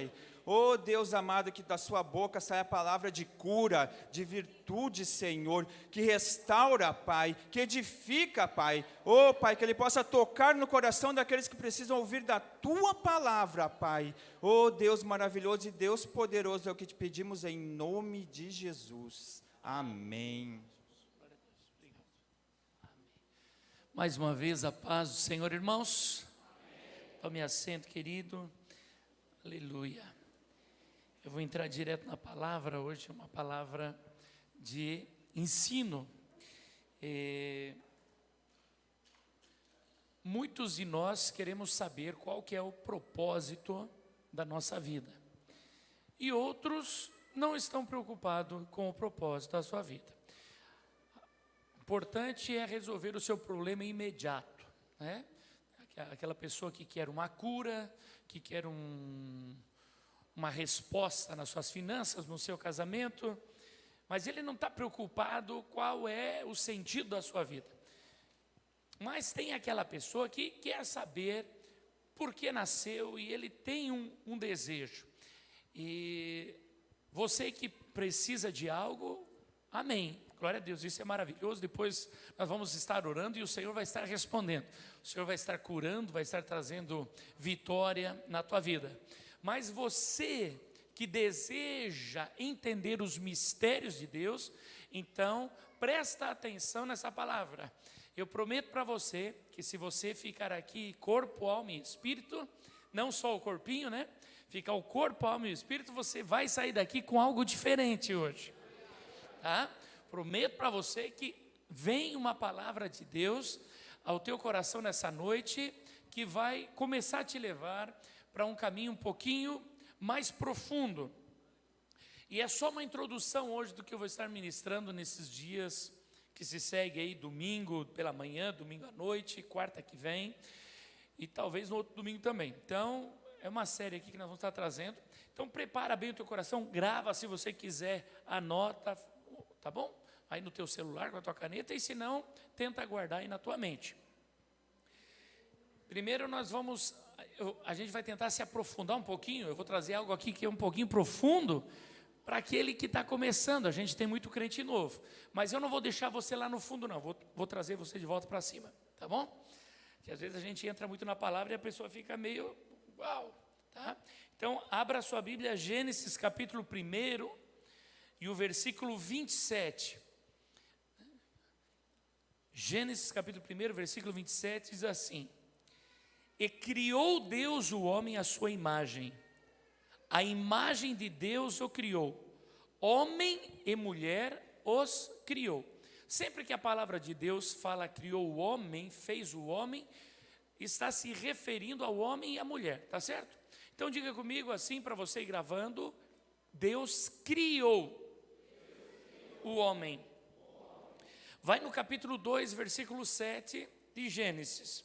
Pai. Oh Deus amado, que da sua boca saia a palavra de cura, de virtude, Senhor, que restaura, Pai, que edifica, Pai. Oh Pai, que Ele possa tocar no coração daqueles que precisam ouvir da tua palavra, Pai. Oh Deus maravilhoso e Deus poderoso, é o que te pedimos em nome de Jesus. Amém. Mais uma vez, a paz do Senhor, irmãos. Tome assento, querido. Aleluia. Eu vou entrar direto na palavra. Hoje é uma palavra de ensino. Muitos de nós queremos saber qual que é o propósito da nossa vida. E outros não estão preocupados com o propósito da sua vida. O importante é resolver o seu problema imediato, né? Aquela pessoa que quer uma cura, que quer uma resposta nas suas finanças, no seu casamento, mas ele não está preocupado qual é o sentido da sua vida. Mas tem aquela pessoa que quer saber por que nasceu e ele tem um desejo. E você que precisa de algo, amém. Glória a Deus, isso é maravilhoso. Depois nós vamos estar orando e o Senhor vai estar respondendo. O Senhor vai estar curando, vai estar trazendo vitória na tua vida. Mas você que deseja entender os mistérios de Deus, então presta atenção nessa palavra. Eu prometo para você que se você ficar aqui corpo, alma e espírito, não só o corpinho, né? Ficar o corpo, alma e espírito, você vai sair daqui com algo diferente hoje, tá? Prometo para você que vem uma palavra de Deus ao teu coração nessa noite, que vai começar a te levar para um caminho um pouquinho mais profundo. E é só uma introdução hoje do que eu vou estar ministrando nesses dias que se segue aí, domingo pela manhã, domingo à noite, quarta que vem, e talvez no outro domingo também. Então, é uma série aqui que nós vamos estar trazendo. Então, prepara bem o teu coração, grava se você quiser, anota, tá bom? Aí no teu celular com a tua caneta, e se não, tenta guardar aí na tua mente. Primeiro a gente vai tentar se aprofundar um pouquinho. Eu vou trazer algo aqui que é um pouquinho profundo para aquele que está começando. A gente tem muito crente novo, mas eu não vou deixar você lá no fundo não, vou trazer você de volta para cima, tá bom? Que às vezes a gente entra muito na palavra e a pessoa fica meio, uau, tá? Então abra a sua Bíblia, Gênesis capítulo 1 e o versículo 27. Gênesis capítulo 1, versículo 27 diz assim: e criou Deus o homem à sua imagem, a imagem de Deus o criou, homem e mulher os criou. Sempre que a palavra de Deus fala criou o homem, fez o homem, está se referindo ao homem e à mulher, tá certo? Então diga comigo assim para você ir gravando: Deus criou o homem. Vai no capítulo 2, versículo 7 de Gênesis.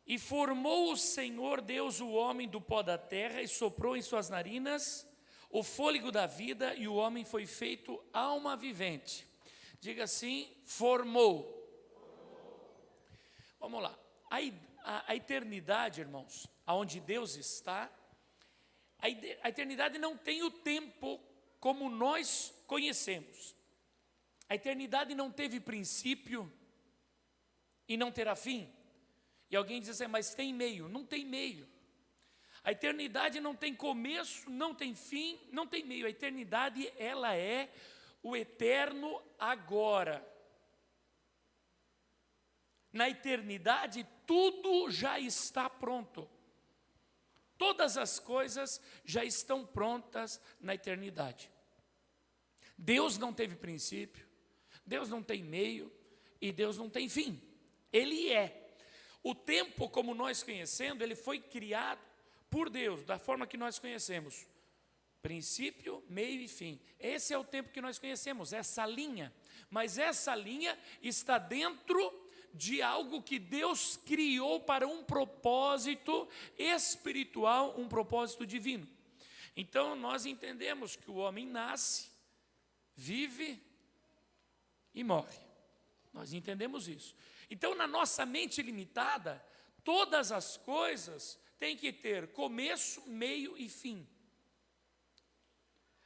E formou o Senhor Deus o homem do pó da terra e soprou em suas narinas o fôlego da vida, e o homem foi feito alma vivente. Diga assim: formou. Vamos lá. A eternidade, irmãos, aonde Deus está, a eternidade não tem o tempo como nós conhecemos. A eternidade não teve princípio e não terá fim. E alguém diz assim, mas tem meio. Não tem meio. A eternidade não tem começo, não tem fim, não tem meio. A eternidade, ela é o eterno agora. Na eternidade, tudo já está pronto. Todas as coisas já estão prontas na eternidade. Deus não teve princípio, Deus não tem meio e Deus não tem fim. Ele é. O tempo, como nós conhecemos, ele foi criado por Deus, da forma que nós conhecemos. Princípio, meio e fim. Esse é o tempo que nós conhecemos, essa linha. Mas essa linha está dentro de algo que Deus criou para um propósito espiritual, um propósito divino. Então, nós entendemos que o homem nasce, vive e morre. Nós entendemos isso. Então, na nossa mente limitada, todas as coisas tem que ter começo, meio e fim.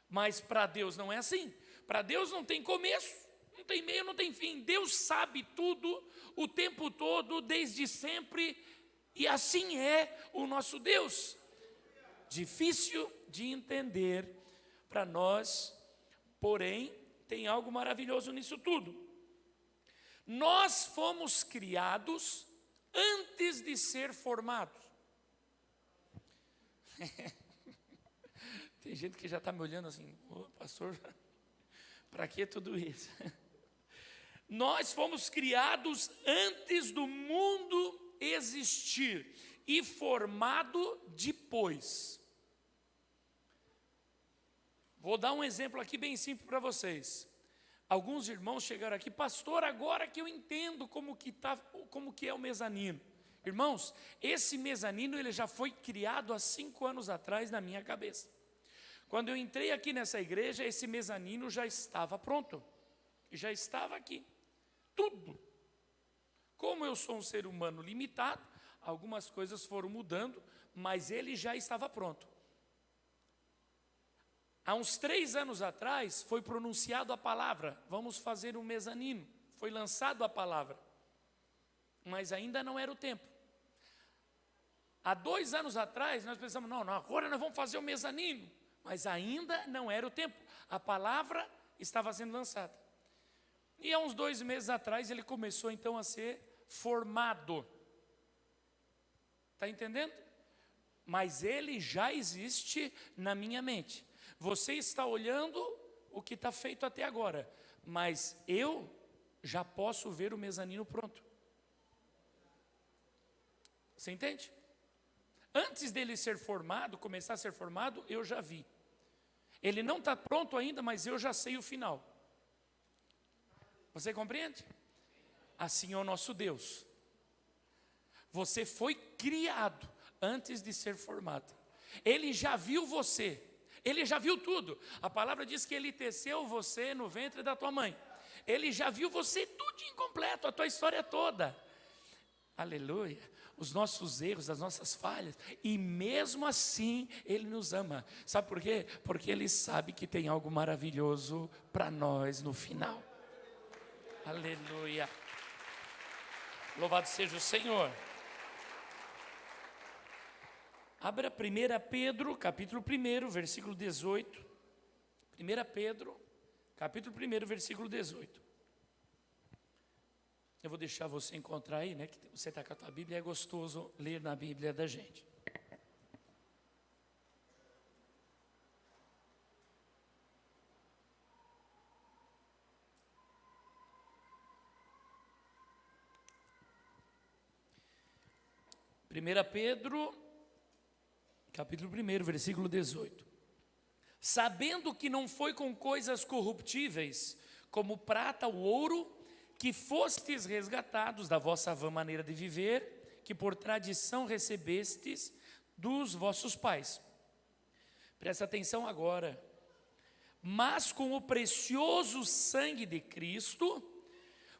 Mas para Deus não é assim. Para Deus não tem começo, não tem meio, não tem fim. Deus sabe tudo, o tempo todo, desde sempre, e assim é o nosso Deus. Difícil de entender para nós, porém, tem algo maravilhoso nisso tudo. Nós fomos criados antes de ser formados. Tem gente que já está me olhando assim, pastor, para que tudo isso? Nós fomos criados antes do mundo existir e formado depois. Vou dar um exemplo aqui bem simples para vocês. Alguns irmãos chegaram aqui, pastor, agora que eu entendo como que é o mezanino. Irmãos, esse mezanino ele já foi criado há 5 anos atrás na minha cabeça. Quando eu entrei aqui nessa igreja, esse mezanino já estava pronto. Já estava aqui. Tudo. Como eu sou um ser humano limitado, algumas coisas foram mudando, mas ele já estava pronto. Há uns 3 anos atrás, foi pronunciado a palavra, vamos fazer um mezanino. Foi lançado a palavra, mas ainda não era o tempo. Há 2 anos atrás, nós pensamos, não, agora nós vamos fazer o mezanino, mas ainda não era o tempo. A palavra estava sendo lançada. E há uns 2 meses atrás, ele começou então a ser formado. Está entendendo? Mas ele já existe na minha mente. Você está olhando o que está feito até agora, mas eu já posso ver o mezanino pronto. Você entende? Antes dele ser formado, começar a ser formado, eu já vi. Ele não está pronto ainda, mas eu já sei o final. Você compreende? Assim é o nosso Deus. Você foi criado antes de ser formado. Ele já viu você. Ele já viu tudo. A palavra diz que ele teceu você no ventre da tua mãe. Ele já viu você tudo incompleto, a tua história toda. Aleluia. Os nossos erros, as nossas falhas. E mesmo assim, ele nos ama. Sabe por quê? Porque ele sabe que tem algo maravilhoso para nós no final. Aleluia. Louvado seja o Senhor. Abra 1 Pedro, capítulo 1, versículo 18. 1 Pedro, capítulo 1, versículo 18. Eu vou deixar você encontrar aí, né? Que você está com a tua Bíblia, é gostoso ler na Bíblia da gente. Primeira Pedro, capítulo 1, versículo 18. Sabendo que não foi com coisas corruptíveis, como prata ou ouro, que fostes resgatados da vossa vã maneira de viver, que por tradição recebestes dos vossos pais. Presta atenção agora. Mas com o precioso sangue de Cristo,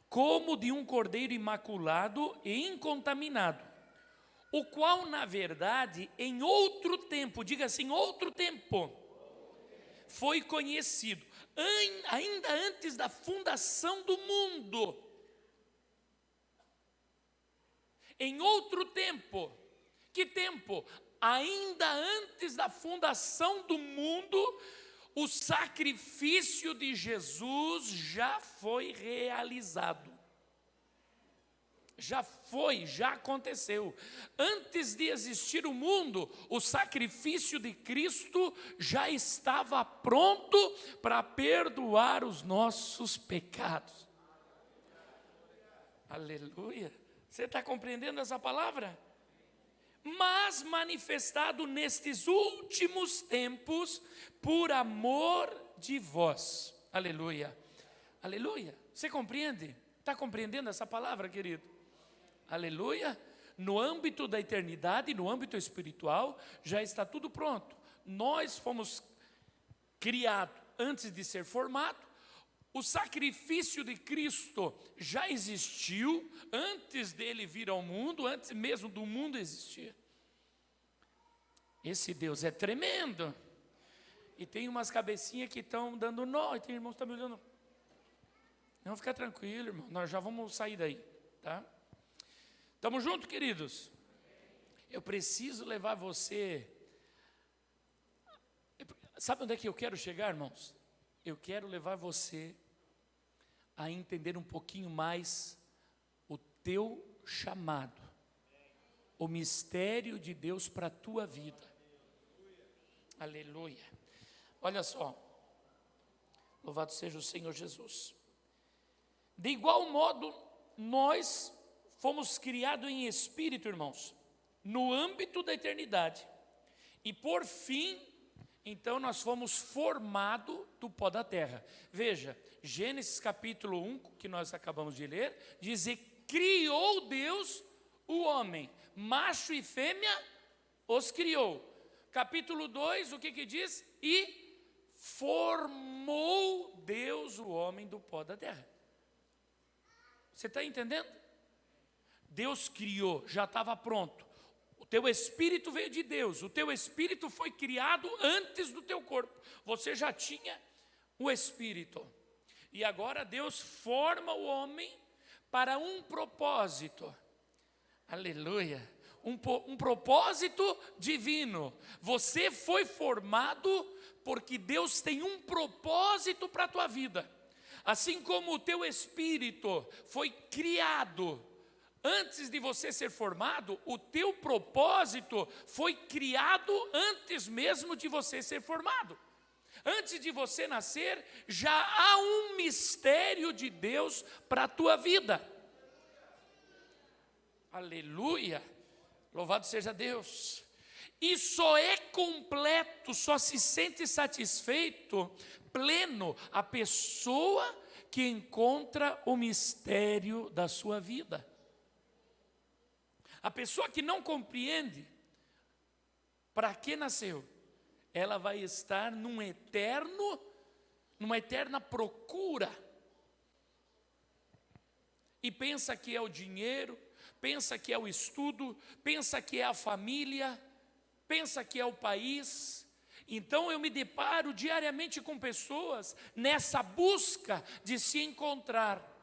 como de um cordeiro imaculado e incontaminado, o qual, na verdade, em outro tempo, diga assim, outro tempo, foi conhecido, ainda antes da fundação do mundo. Em outro tempo, que tempo? Ainda antes da fundação do mundo, o sacrifício de Jesus já foi realizado. Já foi, já aconteceu. Antes de existir o mundo, o sacrifício de Cristo já estava pronto para perdoar os nossos pecados. Aleluia. Você está compreendendo essa palavra? Mas manifestado nestes últimos tempos, por amor de vós. Aleluia. Aleluia. Você compreende? Está compreendendo essa palavra, querido? Aleluia. No âmbito da eternidade, no âmbito espiritual, já está tudo pronto. Nós fomos criados antes de ser formado. O sacrifício de Cristo já existiu antes dele vir ao mundo, antes mesmo do mundo existir. Esse Deus é tremendo. E tem umas cabecinhas que estão dando nó, e tem irmãos que estão me olhando. Não, fica tranquilo, irmão, nós já vamos sair daí, tá? Estamos juntos, queridos? Eu preciso levar você. Sabe onde é que eu quero chegar, irmãos? Eu quero levar você a entender um pouquinho mais o teu chamado, o mistério de Deus para a tua vida. Aleluia. Olha só, louvado seja o Senhor Jesus. De igual modo, nós fomos criados em espírito, irmãos, no âmbito da eternidade. E por fim, então nós fomos formados do pó da terra. Veja, Gênesis capítulo 1, que nós acabamos de ler, diz: e criou Deus o homem, macho e fêmea os criou. Capítulo 2, o que diz? E formou Deus o homem do pó da terra. Você está entendendo? Deus criou, já estava pronto. O teu espírito veio de Deus, o teu espírito foi criado antes do teu corpo. Você já tinha o espírito. E agora Deus forma o homem para um propósito. Aleluia. Um propósito divino. Você foi formado porque Deus tem um propósito para a tua vida. Assim como o teu espírito foi criado antes de você ser formado, o teu propósito foi criado antes mesmo de você ser formado. Antes de você nascer, já há um mistério de Deus para a tua vida. Aleluia, louvado seja Deus. E só é completo, só se sente satisfeito, pleno, a pessoa que encontra o mistério da sua vida. A pessoa que não compreende para que nasceu, ela vai estar numa eterna procura. E pensa que é o dinheiro, pensa que é o estudo, pensa que é a família, pensa que é o país. Então eu me deparo diariamente com pessoas nessa busca de se encontrar.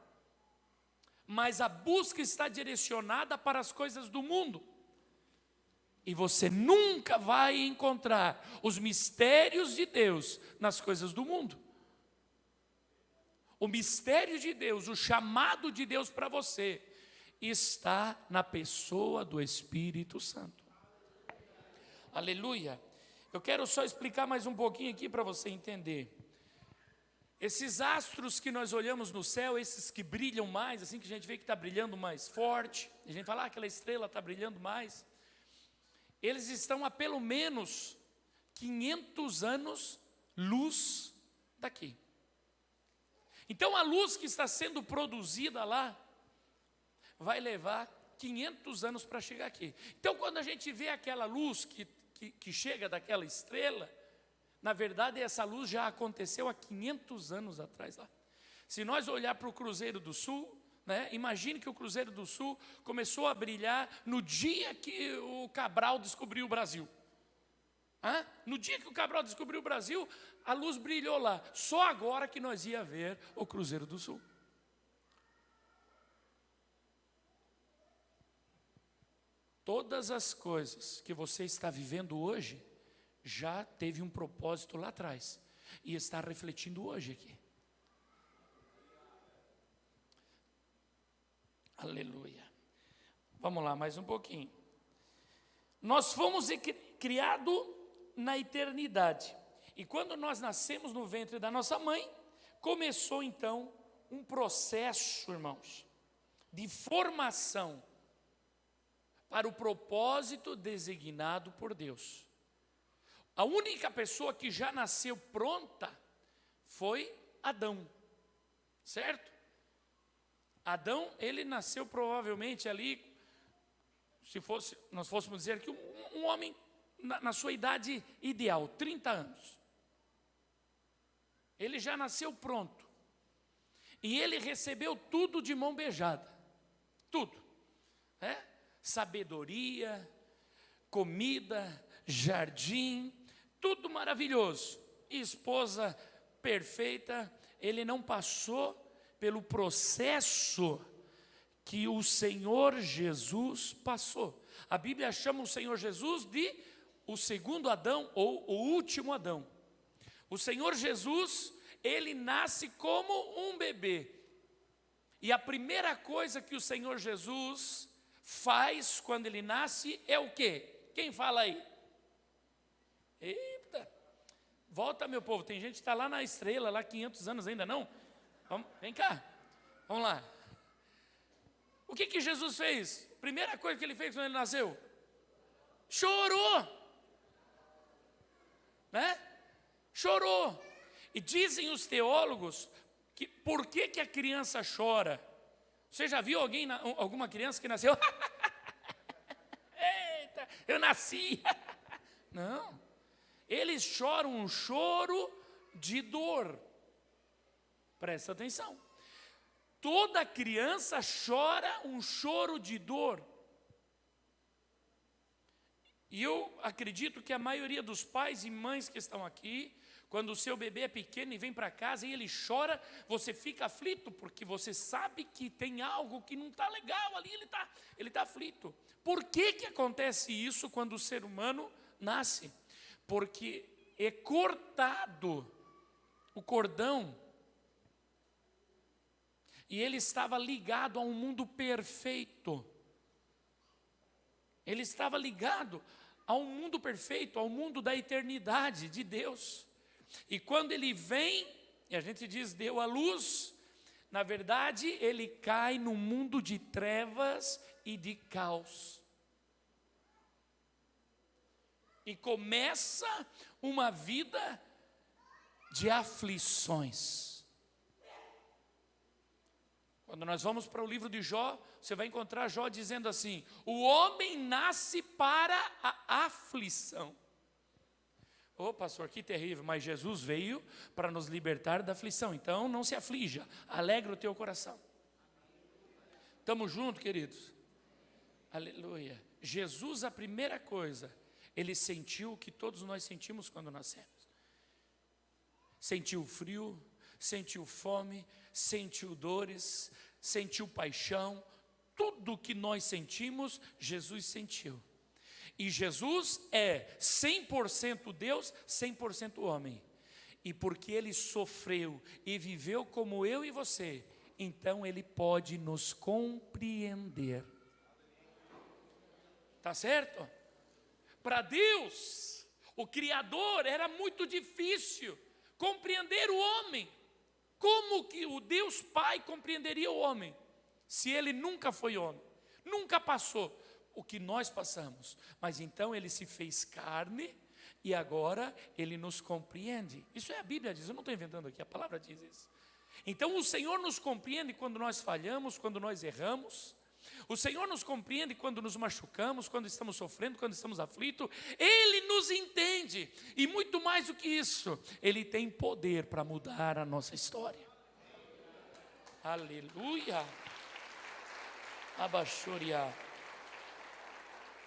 Mas a busca está direcionada para as coisas do mundo. E você nunca vai encontrar os mistérios de Deus nas coisas do mundo. O mistério de Deus, o chamado de Deus para você, está na pessoa do Espírito Santo. Aleluia. Eu quero só explicar mais um pouquinho aqui para você entender. Esses astros que nós olhamos no céu, esses que brilham mais, assim que a gente vê que está brilhando mais forte, a gente fala, aquela estrela está brilhando mais, eles estão a pelo menos 500 anos luz daqui. Então a luz que está sendo produzida lá, vai levar 500 anos para chegar aqui. Então quando a gente vê aquela luz que chega daquela estrela, na verdade essa luz já aconteceu há 500 anos atrás lá. Se nós olhar para o Cruzeiro do Sul, né, imagine que o Cruzeiro do Sul começou a brilhar no dia que o Cabral descobriu o Brasil. No dia que o Cabral descobriu o Brasil, a luz brilhou lá. Só agora que nós ia ver o Cruzeiro do Sul. Todas as coisas que você está vivendo hoje, já teve um propósito lá atrás, e está refletindo hoje aqui. Aleluia. Vamos lá, mais um pouquinho. Nós fomos criados na eternidade, e quando nós nascemos no ventre da nossa mãe, começou então um processo, irmãos, de formação, para o propósito designado por Deus. A única pessoa que já nasceu pronta foi Adão, certo? Adão, ele nasceu provavelmente ali, nós fôssemos dizer que um homem na sua idade ideal, 30 anos. Ele já nasceu pronto. E ele recebeu tudo de mão beijada. Tudo. Sabedoria, comida, jardim, tudo maravilhoso. Esposa perfeita, ele não passou pelo processo que o Senhor Jesus passou. A Bíblia chama o Senhor Jesus de o segundo Adão ou o último Adão. O Senhor Jesus, ele nasce como um bebê. E a primeira coisa que o Senhor Jesus faz quando ele nasce é o quê? Quem fala aí? Eita! Volta, meu povo, tem gente que está lá na estrela, lá 500 anos ainda não? Vamos, vem cá, vamos lá. O que Jesus fez? Primeira coisa que ele fez quando ele nasceu? Chorou. Né? Chorou. E dizem os teólogos que por que a criança chora? Você já viu alguma criança que nasceu? Eita, eu nasci. Não. Eles choram um choro de dor. Presta atenção. Toda criança chora um choro de dor. E eu acredito que a maioria dos pais e mães que estão aqui, quando o seu bebê é pequeno e vem para casa e ele chora, você fica aflito, porque você sabe que tem algo que não está legal ali, ele tá aflito. Por que acontece isso quando o ser humano nasce? Porque é cortado o cordão, e ele estava ligado a um mundo perfeito. Ele estava ligado a um mundo perfeito, ao mundo da eternidade de Deus. E quando ele vem, e a gente diz deu à luz, na verdade ele cai no mundo de trevas e de caos. E começa uma vida de aflições. Quando nós vamos para o livro de Jó, você vai encontrar Jó dizendo assim: o homem nasce para a aflição. Ô pastor, que terrível, mas Jesus veio para nos libertar da aflição. Então não se aflija, alegra o teu coração. Estamos juntos, queridos? Aleluia. Jesus, a primeira coisa, ele sentiu o que todos nós sentimos quando nascemos. Sentiu frio, sentiu fome, sentiu dores, sentiu paixão. Tudo que nós sentimos, Jesus sentiu. E Jesus é 100% Deus, 100% homem. E porque ele sofreu e viveu como eu e você, então ele pode nos compreender. Tá certo? Para Deus, o Criador, era muito difícil compreender o homem. Como que o Deus Pai compreenderia o homem, se ele nunca foi homem, nunca passou o que nós passamos? Mas então ele se fez carne e agora ele nos compreende. Isso é a Bíblia diz, eu não estou inventando aqui, a palavra diz isso. Então o Senhor nos compreende quando nós falhamos, quando nós erramos. O Senhor nos compreende quando nos machucamos, quando estamos sofrendo, quando estamos aflitos. Ele nos entende. E muito mais do que isso, Ele tem poder para mudar a nossa história. Aleluia. Abaixoria.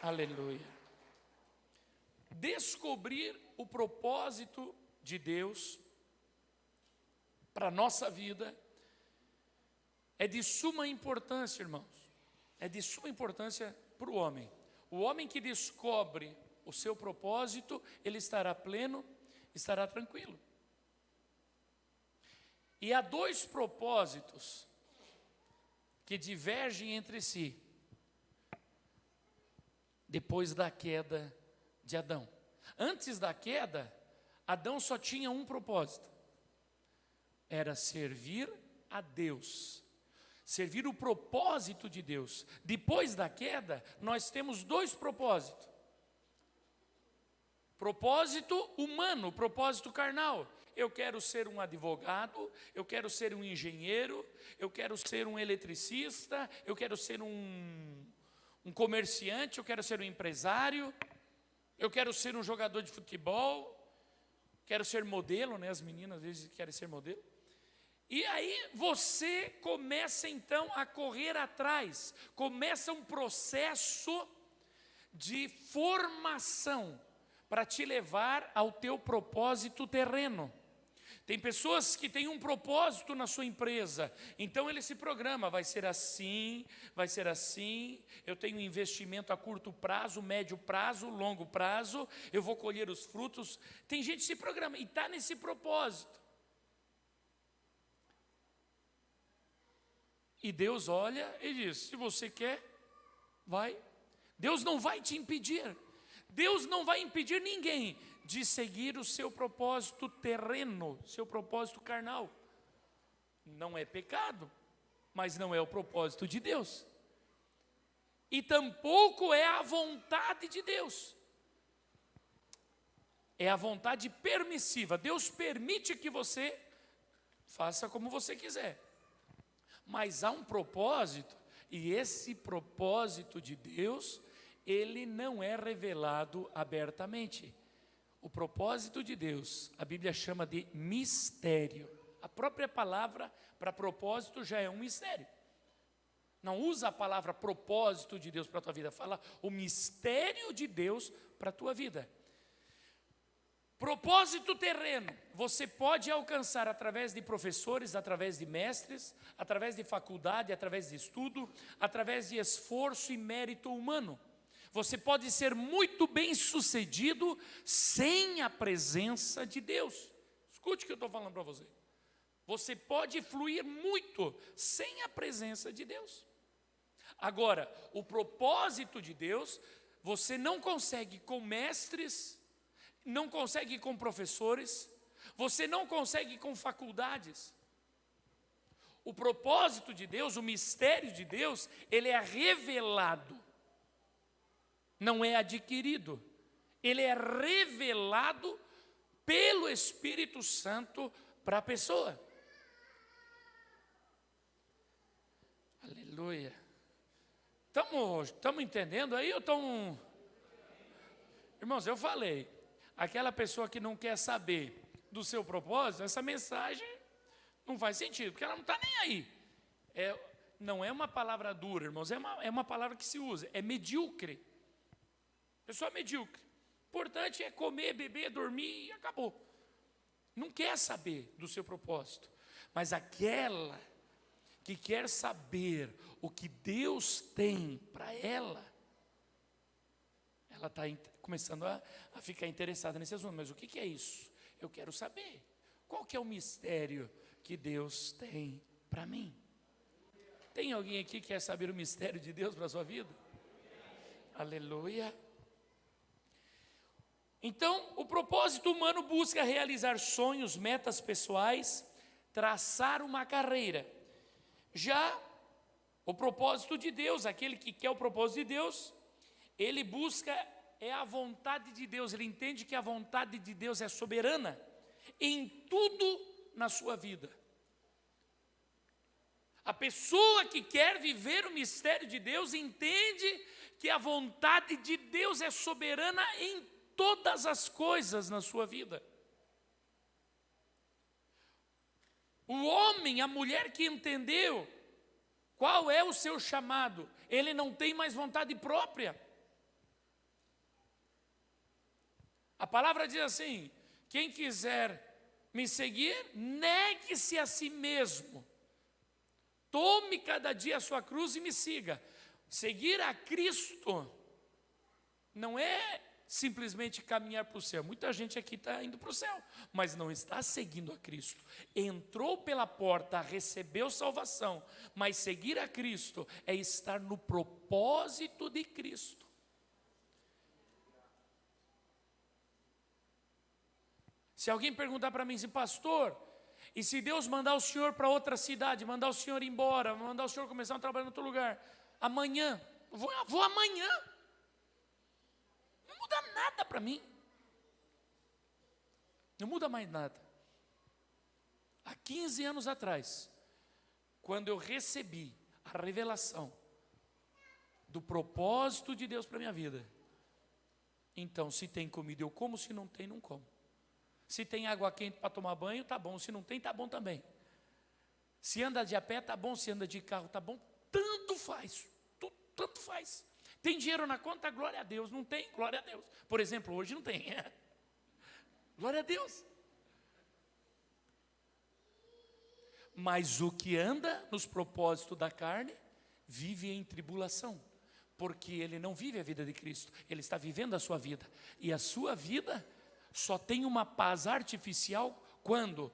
Aleluia. Descobrir o propósito de Deus para a nossa vida é de suma importância, irmãos. É de suma importância para o homem. O homem que descobre o seu propósito, ele estará pleno, estará tranquilo. E há dois propósitos que divergem entre si depois da queda de Adão. Antes da queda, Adão só tinha um propósito: era servir a Deus. Servir o propósito de Deus. Depois da queda, nós temos dois propósitos. Propósito humano, propósito carnal. Eu quero ser um advogado, eu quero ser um engenheiro, eu quero ser um eletricista, eu quero ser um comerciante, eu quero ser um empresário, eu quero ser um jogador de futebol, quero ser modelo, né? As meninas às vezes querem ser modelo. E aí você começa então a correr atrás, começa um processo de formação, para te levar ao teu propósito terreno. Tem pessoas que têm um propósito na sua empresa, então ele se programa, vai ser assim, eu tenho um investimento a curto prazo, médio prazo, longo prazo, eu vou colher os frutos. Tem gente que se programa e está nesse propósito. E Deus olha e diz, se você quer, vai. Deus não vai te impedir, Deus não vai impedir ninguém de seguir o seu propósito terreno, seu propósito carnal. Não é pecado, mas não é o propósito de Deus. E tampouco é a vontade de Deus. É a vontade permissiva. Deus permite que você faça como você quiser. Mas há um propósito, e esse propósito de Deus, ele não é revelado abertamente. O propósito de Deus, a Bíblia chama de mistério. A própria palavra para propósito já é um mistério. Não usa a palavra propósito de Deus para a tua vida, fala o mistério de Deus para a tua vida. Propósito terreno, você pode alcançar através de professores, através de mestres, através de faculdade, através de estudo, através de esforço e mérito humano. Você pode ser muito bem sucedido sem a presença de Deus. Escute o que eu estou falando para você. Você pode fluir muito sem a presença de Deus. Agora, o propósito de Deus, você não consegue com mestres, não consegue com professores, você não consegue com faculdades. O propósito de Deus, o mistério de Deus, ele é revelado. Não é adquirido, ele é revelado pelo Espírito Santo para a pessoa. Aleluia. Estamos entendendo aí ou estão... Irmãos, eu falei, aquela pessoa que não quer saber do seu propósito, essa mensagem não faz sentido, porque ela não está nem aí. Não é uma palavra dura, irmãos, é uma palavra que se usa, é medíocre. Pessoa medíocre. Importante é comer, beber, dormir e acabou. Não quer saber do seu propósito. Mas aquela que quer saber o que Deus tem para ela está começando a ficar interessada nesse assunto. Mas o que é isso? Eu quero saber. Qual que é o mistério que Deus tem para mim? Tem alguém aqui que quer saber o mistério de Deus para a sua vida? Aleluia. Então, o propósito humano busca realizar sonhos, metas pessoais, traçar uma carreira. Já o propósito de Deus, aquele que quer o propósito de Deus, ele busca a vontade de Deus, ele entende que a vontade de Deus é soberana em tudo na sua vida. A pessoa que quer viver o mistério de Deus entende que a vontade de Deus é soberana em todas as coisas na sua vida. O homem, a mulher que entendeu qual é o seu chamado, ele não tem mais vontade própria. A palavra diz assim: quem quiser me seguir, negue-se a si mesmo. Tome cada dia a sua cruz e me siga. Seguir a Cristo não é simplesmente caminhar para o céu. Muita gente aqui está indo para o céu, mas não está seguindo a Cristo. Entrou pela porta, recebeu salvação, mas seguir a Cristo é estar no propósito de Cristo. Se alguém perguntar para mim assim, pastor, e se Deus mandar o senhor para outra cidade, mandar o senhor embora, mandar o senhor começar um trabalho em outro lugar, amanhã, vou amanhã. Não muda nada para mim. Não muda mais nada. Há 15 anos atrás, quando eu recebi a revelação do propósito de Deus para a minha vida, então, se tem comida eu como, se não tem, não como. Se tem água quente para tomar banho, tá bom. Se não tem, tá bom também. Se anda de a pé, tá bom. Se anda de carro, tá bom. Tanto faz. Tanto faz. Tem dinheiro na conta? Glória a Deus. Não tem? Glória a Deus. Por exemplo, hoje não tem. Glória a Deus. Mas o que anda nos propósitos da carne, vive em tribulação. Porque ele não vive a vida de Cristo. Ele está vivendo a sua vida. E a sua vida só tem uma paz artificial quando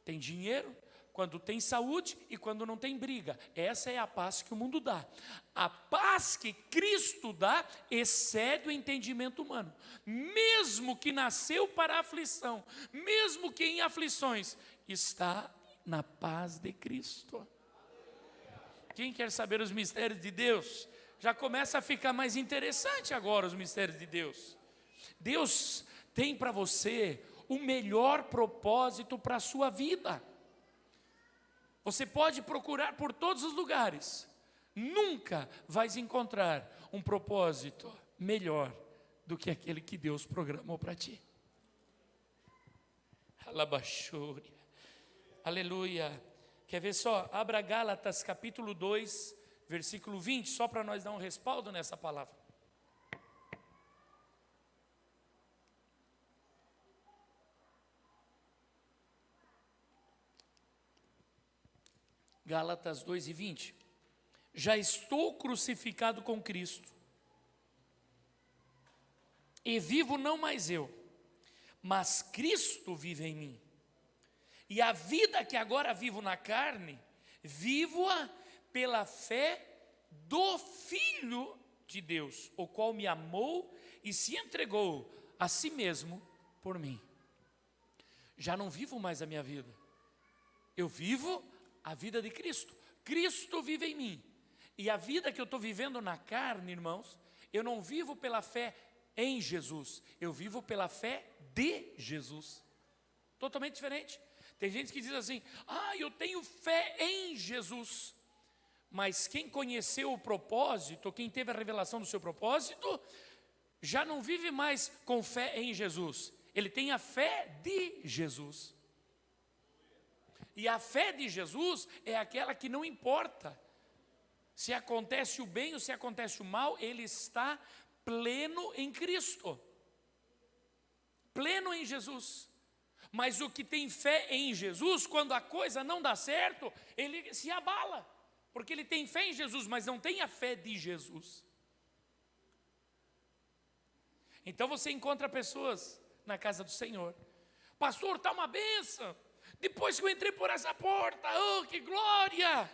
tem dinheiro, quando tem saúde e quando não tem briga. Essa é a paz que o mundo dá. A paz que Cristo dá excede o entendimento humano. Mesmo que nasceu para a aflição, mesmo que em aflições, está na paz de Cristo. Quem quer saber os mistérios de Deus? Já começa a ficar mais interessante agora os mistérios de Deus. Deus tem para você o melhor propósito para a sua vida. Você pode procurar por todos os lugares, nunca vais encontrar um propósito melhor do que aquele que Deus programou para ti. Alabachúria, aleluia. Quer ver só? Abra Gálatas capítulo 2, versículo 20, só para nós dar um respaldo nessa palavra. Gálatas 2 e 20. Já estou crucificado com Cristo, e vivo não mais eu, mas Cristo vive em mim. E a vida que agora vivo na carne, vivo-a pela fé do Filho de Deus, o qual me amou e se entregou a si mesmo por mim. Já não vivo mais a minha vida, eu vivo a vida de Cristo. Cristo vive em mim. E a vida que eu estou vivendo na carne, irmãos, eu não vivo pela fé em Jesus, eu vivo pela fé de Jesus. Totalmente diferente. Tem gente que diz assim: eu tenho fé em Jesus. Mas quem conheceu o propósito, quem teve a revelação do seu propósito, já não vive mais com fé em Jesus. Ele tem a fé de Jesus. E a fé de Jesus é aquela que não importa se acontece o bem ou se acontece o mal, ele está pleno em Cristo, pleno em Jesus. Mas o que tem fé em Jesus, quando a coisa não dá certo, ele se abala, porque ele tem fé em Jesus, mas não tem a fé de Jesus. Então você encontra pessoas na casa do Senhor: pastor, está uma bênção, depois que eu entrei por essa porta, oh, que glória!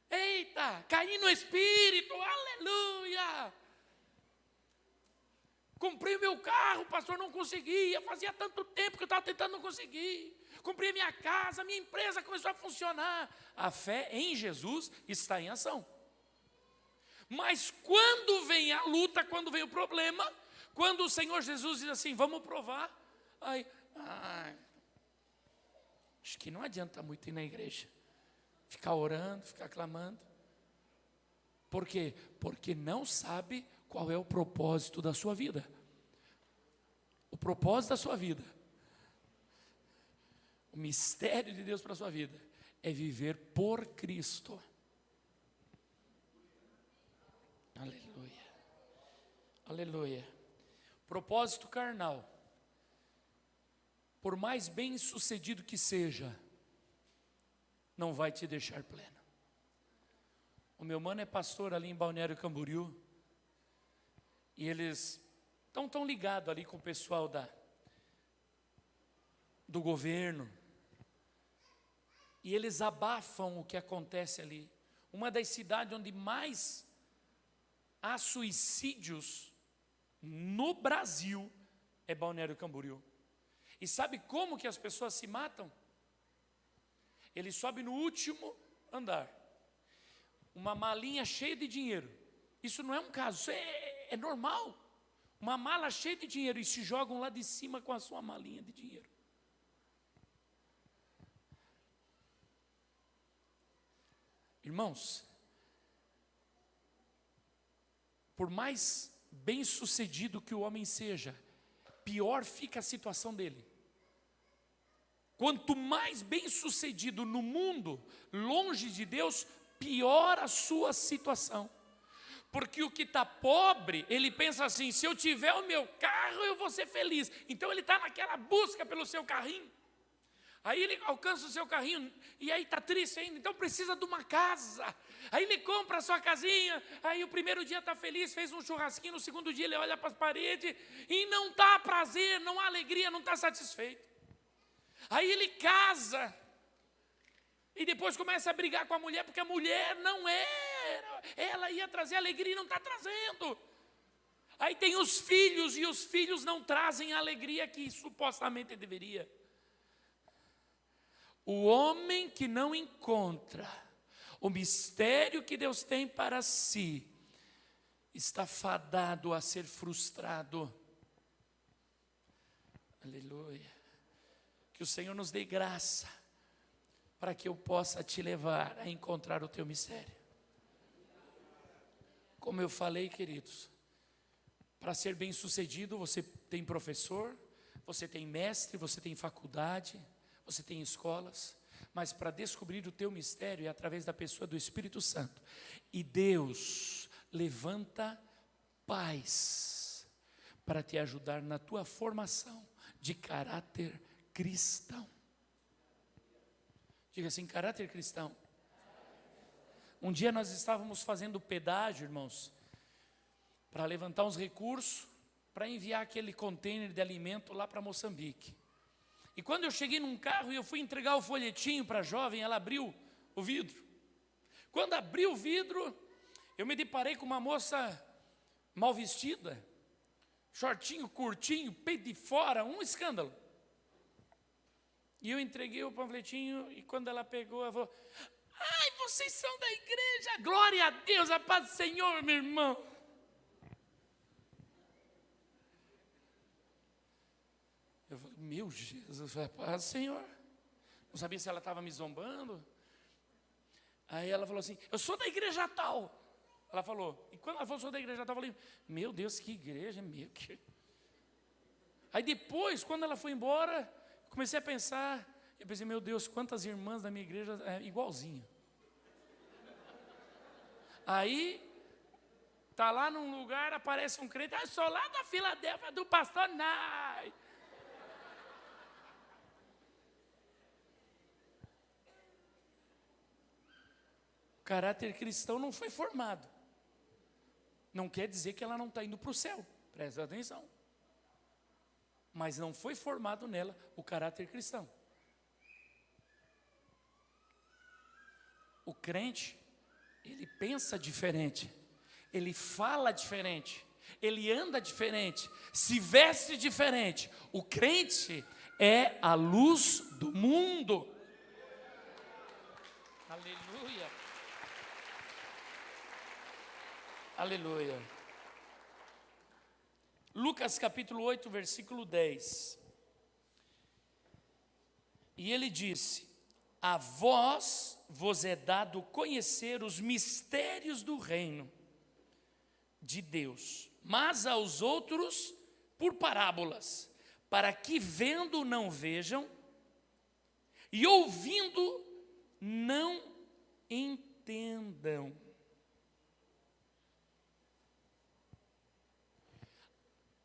Eita, caí no Espírito, aleluia! Comprei o meu carro, pastor, não conseguia, fazia tanto tempo que eu estava tentando, não conseguir. Comprei minha casa, minha empresa começou a funcionar. A fé em Jesus está em ação. Mas quando vem a luta, quando vem o problema, quando o Senhor Jesus diz assim: vamos provar, acho que não adianta muito ir na igreja, ficar orando, ficar clamando. Por quê? Porque não sabe qual é o propósito da sua vida. O propósito da sua vida, o mistério de Deus para a sua vida, é viver por Cristo. Aleluia, aleluia. Propósito carnal, por mais bem sucedido que seja, não vai te deixar pleno. O meu mano é pastor ali em Balneário Camboriú, e eles estão tão ligados ali com o pessoal do governo, e eles abafam o que acontece ali. Uma das cidades onde mais há suicídios no Brasil é Balneário Camboriú. E sabe como que as pessoas se matam? Ele sobe no último andar, uma malinha cheia de dinheiro. Isso não é um caso, isso é normal. Uma mala cheia de dinheiro, e se jogam lá de cima com a sua malinha de dinheiro. Irmãos, por mais bem sucedido que o homem seja, pior fica a situação dele. Quanto mais bem sucedido no mundo, longe de Deus, pior a sua situação. Porque o que está pobre, ele pensa assim: se eu tiver o meu carro, eu vou ser feliz. Então ele está naquela busca pelo seu carrinho. Aí ele alcança o seu carrinho, e aí está triste ainda, então precisa de uma casa. Aí ele compra a sua casinha, aí o primeiro dia está feliz, fez um churrasquinho, no segundo dia ele olha para as paredes, e não está prazer, não há alegria, não está satisfeito. Aí ele casa, e depois começa a brigar com a mulher, porque a mulher não era, ela ia trazer alegria e não está trazendo. Aí tem os filhos, e os filhos não trazem a alegria que supostamente deveria. O homem que não encontra o mistério que Deus tem para si, está fadado a ser frustrado. Aleluia. Que o Senhor nos dê graça, para que eu possa te levar a encontrar o teu mistério. Como eu falei, queridos, para ser bem sucedido, você tem professor, você tem mestre, você tem faculdade, você tem escolas, mas para descobrir o teu mistério é através da pessoa do Espírito Santo. E Deus levanta pais para te ajudar na tua formação de caráter cristão. Diga assim: caráter cristão. Um dia nós estávamos fazendo pedágio, irmãos, para levantar uns recursos, para enviar aquele container de alimento lá para Moçambique. E quando eu cheguei num carro e eu fui entregar o folhetinho para a jovem, ela abriu o vidro. Quando abriu o vidro, eu me deparei com uma moça mal vestida, shortinho curtinho, peito de fora, um escândalo. E eu entreguei o panfletinho, e quando ela pegou, ela falou: ai, vocês são da igreja, glória a Deus, a paz do Senhor, meu irmão. Eu falei: meu Jesus, a paz do Senhor. Não sabia se ela estava me zombando. Aí ela falou assim: eu sou da igreja tal. Ela falou, e quando ela falou: sou da igreja tal, eu falei: meu Deus, que igreja, meu que... Aí depois, quando ela foi embora, comecei a pensar, eu pensei: meu Deus, quantas irmãs da minha igreja é igualzinho. Aí, tá lá num lugar, aparece um crente: eu sou lá da Filadélfia, do pastor Nai. O caráter cristão não foi formado. Não quer dizer que ela não está indo para o céu, presta atenção. Mas não foi formado nela o caráter cristão. O crente, ele pensa diferente, ele fala diferente, ele anda diferente, se veste diferente. O crente é a luz do mundo. Aleluia. Aleluia. Lucas capítulo 8, versículo 10. E ele disse: a vós vos é dado conhecer os mistérios do reino de Deus, mas aos outros por parábolas, para que vendo não vejam, e ouvindo não entendam.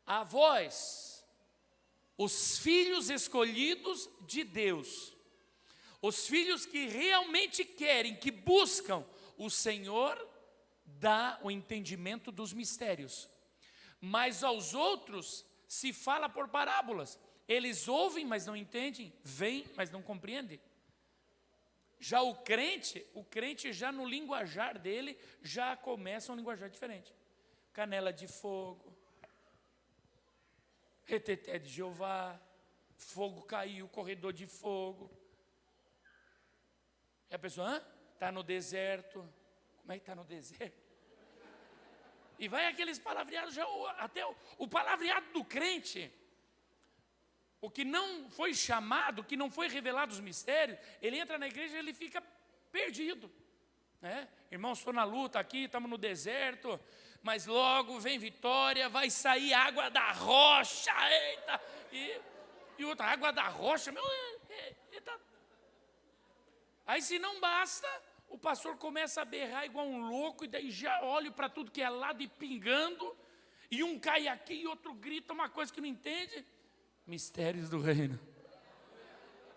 A vós, os filhos escolhidos de Deus, os filhos que realmente querem, que buscam, o Senhor dá o entendimento dos mistérios. Mas aos outros se fala por parábolas. Eles ouvem, mas não entendem, veem, mas não compreendem. Já o crente já no linguajar dele, já começa um linguajar diferente. Canela de fogo, reteté de Jeová, fogo caiu, corredor de fogo. E a pessoa: está no deserto. Como é que está no deserto? E vai aqueles palavreados, já até o palavreado do crente, o que não foi chamado, o que não foi revelado os mistérios, ele entra na igreja e ele fica perdido, né? Irmãos, estou na luta aqui, estamos no deserto, mas logo vem vitória, vai sair água da rocha, eita, e outra, água da rocha, meu, eita. Aí se não basta, o pastor começa a berrar igual um louco, e daí já olho para tudo que é lado e pingando, e um cai aqui e outro grita uma coisa que não entende. Mistérios do reino.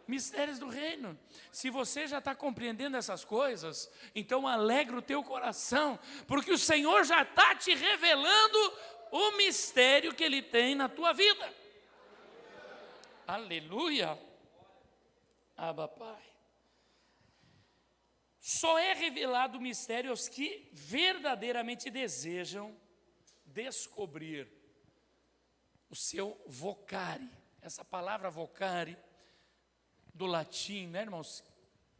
Mistérios do reino. Se você já está compreendendo essas coisas, então alegra o teu coração, porque o Senhor já está te revelando o mistério que Ele tem na tua vida. Aleluia. Abba, Pai. Só é revelado o mistério aos que verdadeiramente desejam descobrir o seu vocare. Essa palavra vocare, do latim, né, irmãos?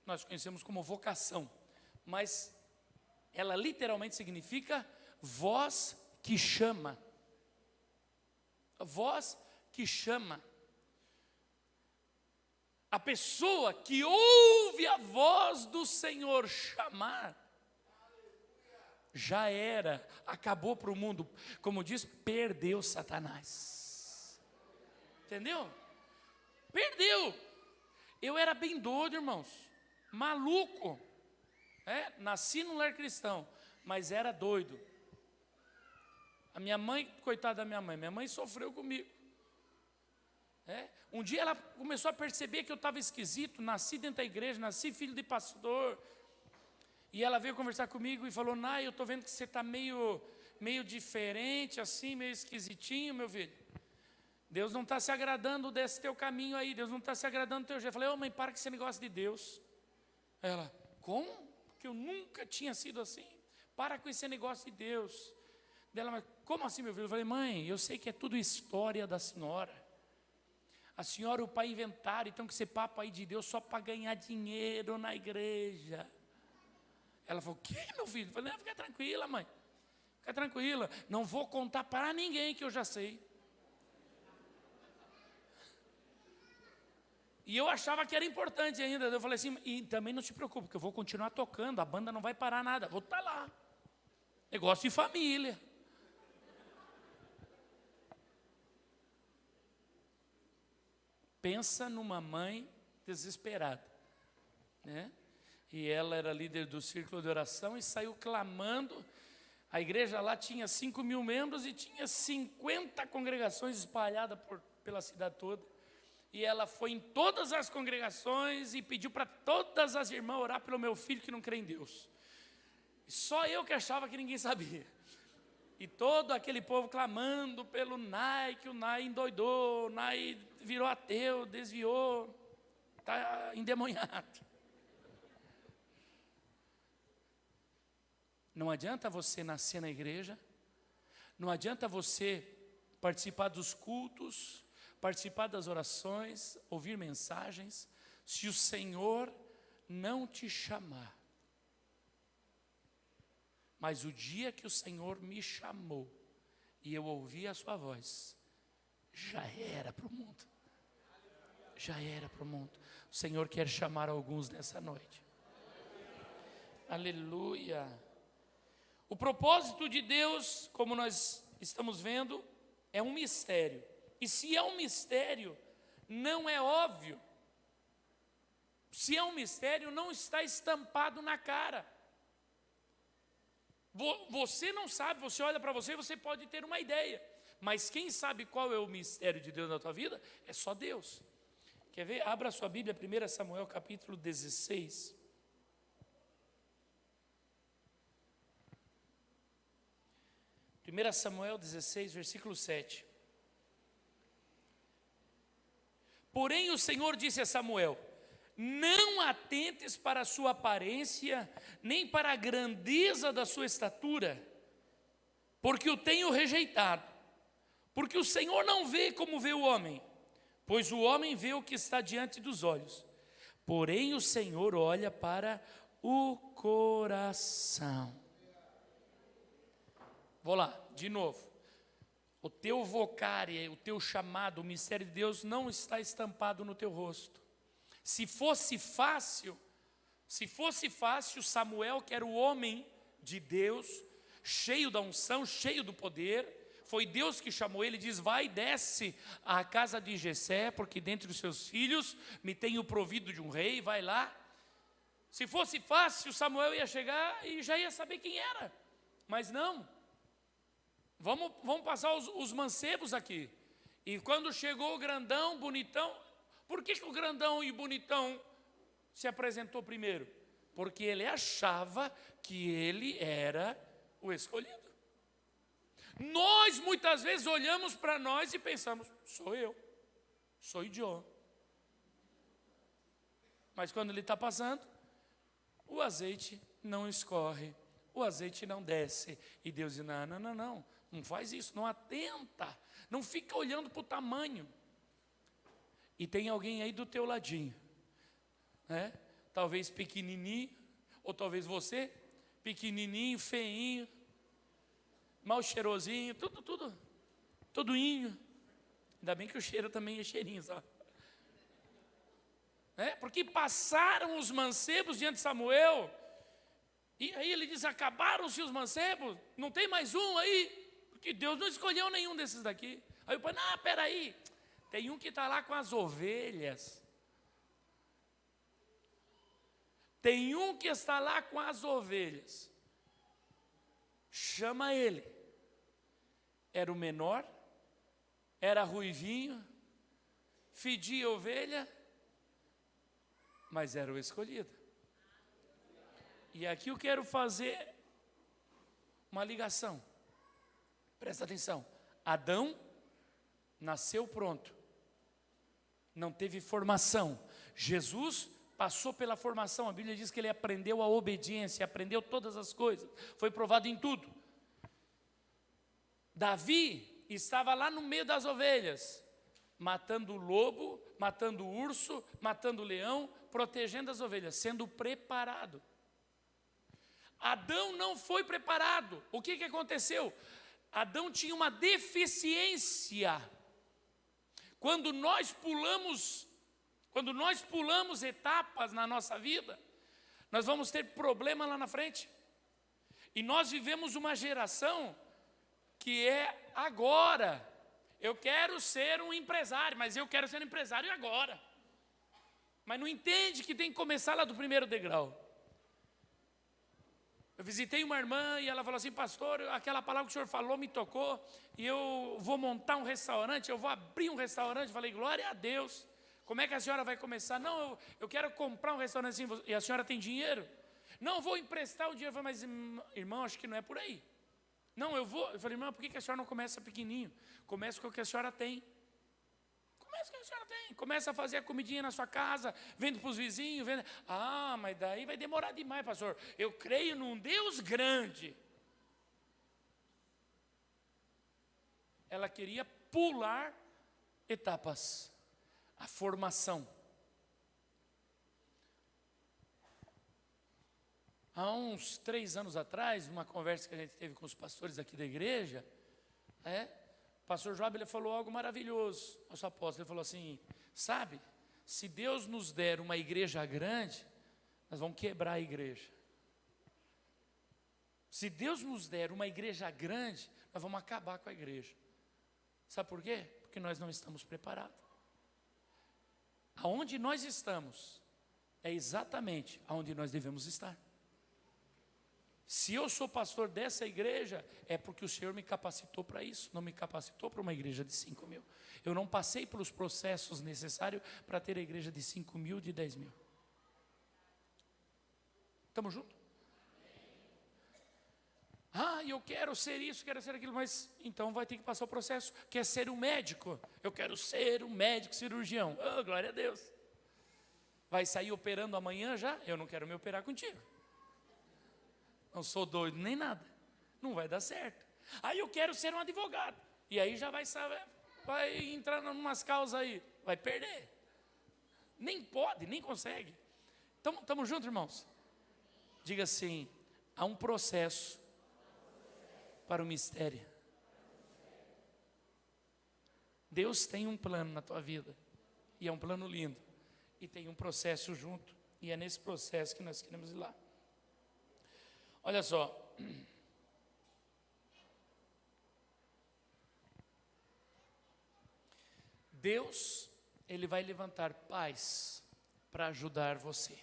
Nós conhecemos como vocação, mas ela literalmente significa voz que chama. Voz que chama. A pessoa que ouve a voz do Senhor chamar, já era, acabou para o mundo. Como diz, perdeu Satanás. Entendeu? Perdeu. Eu era bem doido, irmãos, maluco, nasci num lar cristão, mas era doido. A minha mãe, coitada da minha mãe sofreu comigo. Um dia ela começou a perceber que eu estava esquisito, nasci dentro da igreja, nasci filho de pastor, e ela veio conversar comigo e falou: Nai, eu estou vendo que você está meio diferente, assim, meio esquisitinho, meu filho. Deus não está se agradando desse teu caminho aí, Deus não está se agradando do teu jeito. Eu falei: mãe, para com esse negócio de Deus. Ela: como? Porque eu nunca tinha sido assim. Para com esse negócio de Deus. Dela: mas como assim, meu filho? Eu falei: mãe, eu sei que é tudo história da senhora. A senhora e o pai inventaram, então que esse papo aí de Deus só para ganhar dinheiro na igreja. Ela falou: o quê, meu filho? Eu falei: não, fica tranquila, mãe. Fica tranquila, não vou contar para ninguém que eu já sei. E eu achava que era importante ainda. Eu falei assim: e também não se preocupe, porque eu vou continuar tocando, a banda não vai parar nada, vou estar lá. Negócio de família. Pensa numa mãe desesperada, né? E ela era líder do círculo de oração e saiu clamando. A igreja lá tinha 5.000 membros e tinha 50 congregações espalhadas pela cidade toda. E ela foi em todas as congregações e pediu para todas as irmãs orar pelo meu filho que não crê em Deus. Só eu que achava que ninguém sabia. E todo aquele povo clamando pelo Nai, que o Nai endoidou, o Nai virou ateu, desviou, está endemoniado. Não adianta você nascer na igreja, não adianta você participar dos cultos, participar das orações, ouvir mensagens, se o Senhor não te chamar. Mas o dia que o Senhor me chamou e eu ouvi a sua voz, já era para o mundo. Já era para o mundo. O Senhor quer chamar alguns nessa noite. Aleluia. O propósito de Deus, como nós estamos vendo, é um mistério. E se é um mistério, não é óbvio. Se é um mistério, não está estampado na cara. Você não sabe, você olha para você e você pode ter uma ideia. Mas quem sabe qual é o mistério de Deus na tua vida? É só Deus. Quer ver? Abra sua Bíblia, 1 Samuel capítulo 16. 1 Samuel 16, versículo 7. Porém o Senhor disse a Samuel: não atentes para a sua aparência, nem para a grandeza da sua estatura, porque o tenho rejeitado. Porque o Senhor não vê como vê o homem, pois o homem vê o que está diante dos olhos. Porém o Senhor olha para o coração. Vou lá, de novo. O teu vocário, o teu chamado, o mistério de Deus não está estampado no teu rosto. Se fosse fácil, Samuel, que era o homem de Deus, cheio da unção, cheio do poder, foi Deus que chamou ele, diz: vai, desce à casa de Jessé, porque dentre os seus filhos me tenho provido de um rei, vai lá. Se fosse fácil, Samuel ia chegar e já ia saber quem era. Mas não. Vamos passar os mancebos aqui. E quando chegou o grandão, bonitão, por que o grandão e bonitão se apresentou primeiro? Porque ele achava que ele era o escolhido. Nós muitas vezes olhamos para nós e pensamos, sou eu, sou idiota. Mas quando ele está passando, o azeite não escorre, o azeite não desce. E Deus diz, não faz isso, não atenta, não fica olhando para o tamanho. E tem alguém aí do teu ladinho, né? Talvez pequenininho, ou talvez você, pequenininho, feinho, mal cheirosinho, tudoinho. Ainda bem que o cheiro também é cheirinho, sabe? Porque passaram os mancebos diante de Samuel, e aí ele diz, acabaram-se os mancebos, não tem mais um aí, porque Deus não escolheu nenhum desses daqui. Aí o pai, peraí, tem um que está lá com as ovelhas, tem um que está lá com as ovelhas, chama ele. Era o menor, era ruivinho, fedia ovelha, mas era o escolhido. E aqui eu quero fazer uma ligação. Presta atenção. Adão nasceu pronto. Não teve formação. Jesus passou pela formação. A Bíblia diz que ele aprendeu a obediência, aprendeu todas as coisas. Foi provado em tudo. Davi estava lá no meio das ovelhas, matando o lobo, matando o urso, matando o leão, protegendo as ovelhas, sendo preparado. Adão não foi preparado. O que aconteceu? Adão tinha uma deficiência. Quando nós pulamos etapas na nossa vida, nós vamos ter problema lá na frente. E nós vivemos uma geração que é agora. Eu quero ser um empresário, mas eu quero ser um empresário agora. Mas não entende que tem que começar lá do primeiro degrau. Eu visitei uma irmã e ela falou assim, pastor, aquela palavra que o senhor falou me tocou, e eu vou montar um restaurante, eu vou abrir um restaurante. Eu falei, glória a Deus. Como é que a senhora vai começar? Não, eu quero comprar um restaurante assim, e a senhora tem dinheiro? Não, eu vou emprestar o dinheiro. Eu falei, mas irmão, acho que não é por aí. Não, eu vou. Eu falei, irmão, por que a senhora não começa pequenininho? Começa com o que a senhora tem. Começa com o que a senhora tem. Começa a fazer a comidinha na sua casa, vende para os vizinhos. Vende. Mas daí vai demorar demais, pastor. Eu creio num Deus grande. Ela queria pular etapas. A formação. Há uns 3 anos atrás, numa conversa que a gente teve com os pastores aqui da igreja, o pastor Joab, ele falou algo maravilhoso. Nosso apóstolo, ele falou assim, sabe, se Deus nos der uma igreja grande, nós vamos quebrar a igreja. Se Deus nos der uma igreja grande, nós vamos acabar com a igreja. Sabe por quê? Porque nós não estamos preparados. Aonde nós estamos é exatamente aonde nós devemos estar. Se eu sou pastor dessa igreja, é porque o Senhor me capacitou para isso, não me capacitou para uma igreja de 5.000. Eu não passei pelos processos necessários para ter a igreja de 5.000, de 10.000. Estamos juntos? Eu quero ser isso, quero ser aquilo, mas então vai ter que passar o processo. Quer ser um médico? Eu quero ser um médico cirurgião. Glória a Deus. Vai sair operando amanhã já? Eu não quero me operar contigo. Não sou doido nem nada. Não vai dar certo. Eu quero ser um advogado. E aí já vai entrar em umas causas aí. Vai perder. Nem pode, nem consegue. Estamos juntos, irmãos? Diga assim, há um processo para o mistério. Deus tem um plano na tua vida. E é um plano lindo. E tem um processo junto. E é nesse processo que nós queremos ir lá. Olha só. Deus, Ele vai levantar pais para ajudar você.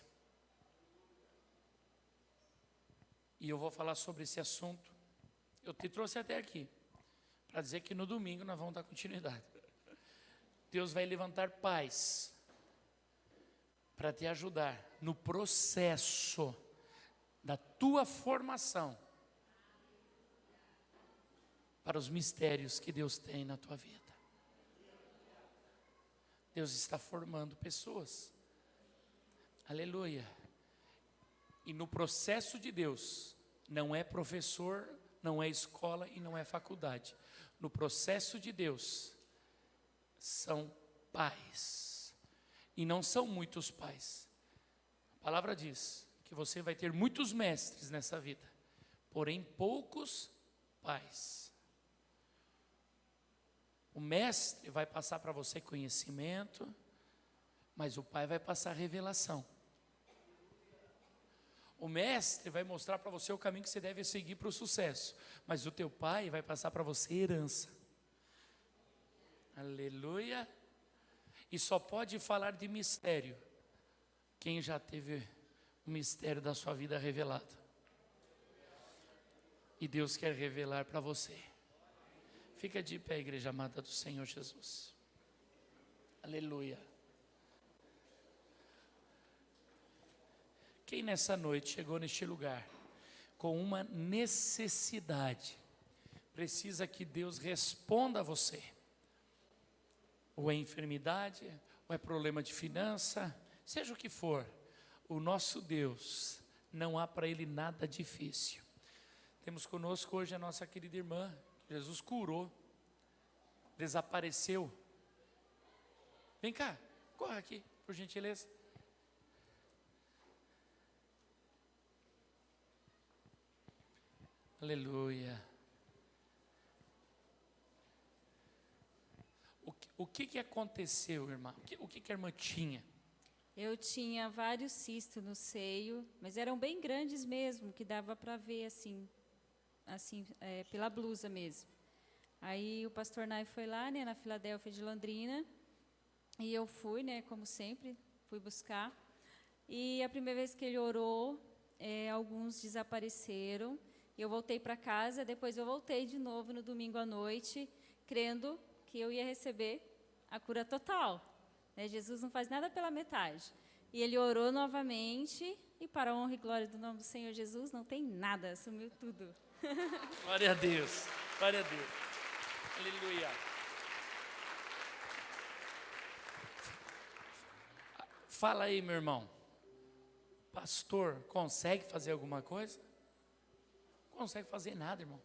E eu vou falar sobre esse assunto. Eu te trouxe até aqui para dizer que no domingo nós vamos dar continuidade. Deus vai levantar pais para te ajudar no processo da tua formação para os mistérios que Deus tem na tua vida. Deus está formando pessoas. Aleluia. E no processo de Deus, não é professor, não é escola e não é faculdade. No processo de Deus, são pais. E não são muitos pais. A palavra diz que você vai ter muitos mestres nessa vida, porém poucos pais. O mestre vai passar para você conhecimento, mas o pai vai passar revelação. O mestre vai mostrar para você o caminho que você deve seguir para o sucesso, mas o teu pai vai passar para você herança. Aleluia. E só pode falar de mistério quem já teve o mistério da sua vida revelado. E Deus quer revelar para você. Fica de pé, igreja amada do Senhor Jesus. Aleluia. Quem nessa noite chegou neste lugar com uma necessidade, precisa que Deus responda a você. Ou é enfermidade, ou é problema de finança, seja o que for, o nosso Deus, não há para Ele nada difícil. Temos conosco hoje a nossa querida irmã, Jesus curou, desapareceu. Vem cá, corra aqui, por gentileza. Aleluia. O que aconteceu, irmã? O que a irmã tinha? Eu tinha vários cistos no seio, mas eram bem grandes mesmo, que dava para ver assim, pela blusa mesmo. Aí o pastor Nai foi lá, né, na Filadélfia de Londrina, e eu fui, né, como sempre, fui buscar. E a primeira vez que ele orou, alguns desapareceram. Eu voltei para casa, depois eu voltei de novo no domingo à noite, crendo que eu ia receber a cura total. Né? Jesus não faz nada pela metade. E ele orou novamente, e para a honra e glória do nome do Senhor Jesus, não tem nada, sumiu tudo. Glória a Deus, glória a Deus. Aleluia. Fala aí, meu irmão. Pastor, consegue fazer alguma coisa? Não consegue fazer nada, irmão.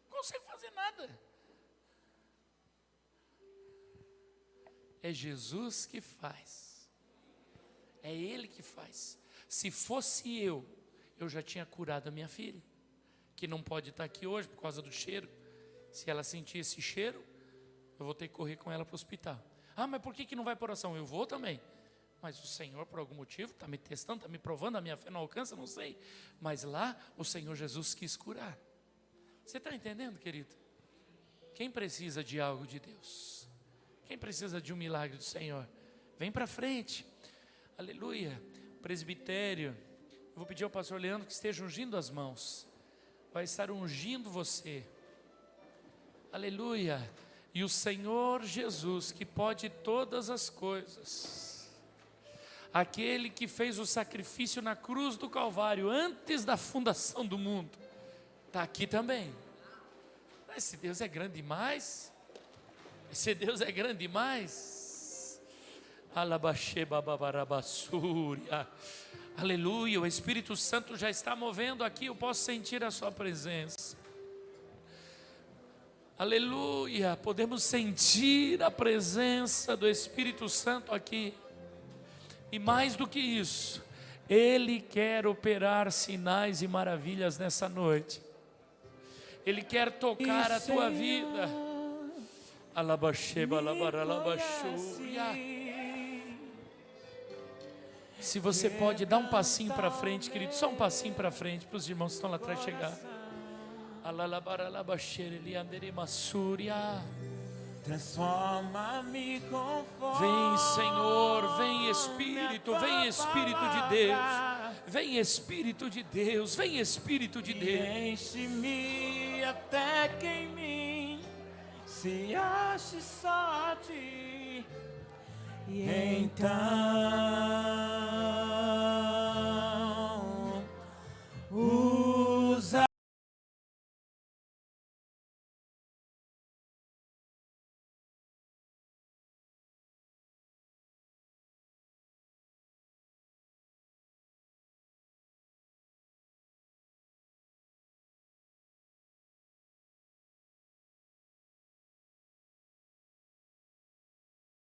Não consegue fazer nada. É Jesus que faz. É Ele que faz. Se fosse eu já tinha curado a minha filha, que não pode estar aqui hoje por causa do cheiro. Se ela sentir esse cheiro, eu vou ter que correr com ela para o hospital. Ah, mas por que não vai para oração? Eu vou também. Mas o Senhor, por algum motivo, está me testando, está me provando, a minha fé não alcança, não sei. Mas lá, o Senhor Jesus quis curar. Você está entendendo, querido? Quem precisa de algo de Deus? Quem precisa de um milagre do Senhor? Vem para frente. Aleluia. Presbitério. Eu vou pedir ao pastor Leandro que esteja ungindo as mãos. Vai estar ungindo você. Aleluia. E o Senhor Jesus, que pode todas as coisas, aquele que fez o sacrifício na cruz do Calvário antes da fundação do mundo, está aqui também. Esse Deus é grande demais. Esse Deus é grande demais. Alabaxebabarabassúria. Aleluia, o Espírito Santo já está movendo aqui, eu posso sentir a sua presença. Aleluia, podemos sentir a presença do Espírito Santo aqui. E mais do que isso, Ele quer operar sinais e maravilhas nessa noite. Ele quer tocar a tua vida. Alabaxeba, alabaralabaxúria. Se você pode, dar um passinho para frente, querido, só um passinho para frente, para os irmãos que estão lá atrás chegar. Transforma-me conforme. Vem, Senhor, vem Espírito, vem Espírito de Deus. Vem Espírito de Deus, vem Espírito de Deus. Enche-me até que em mim se ache só a ti. E então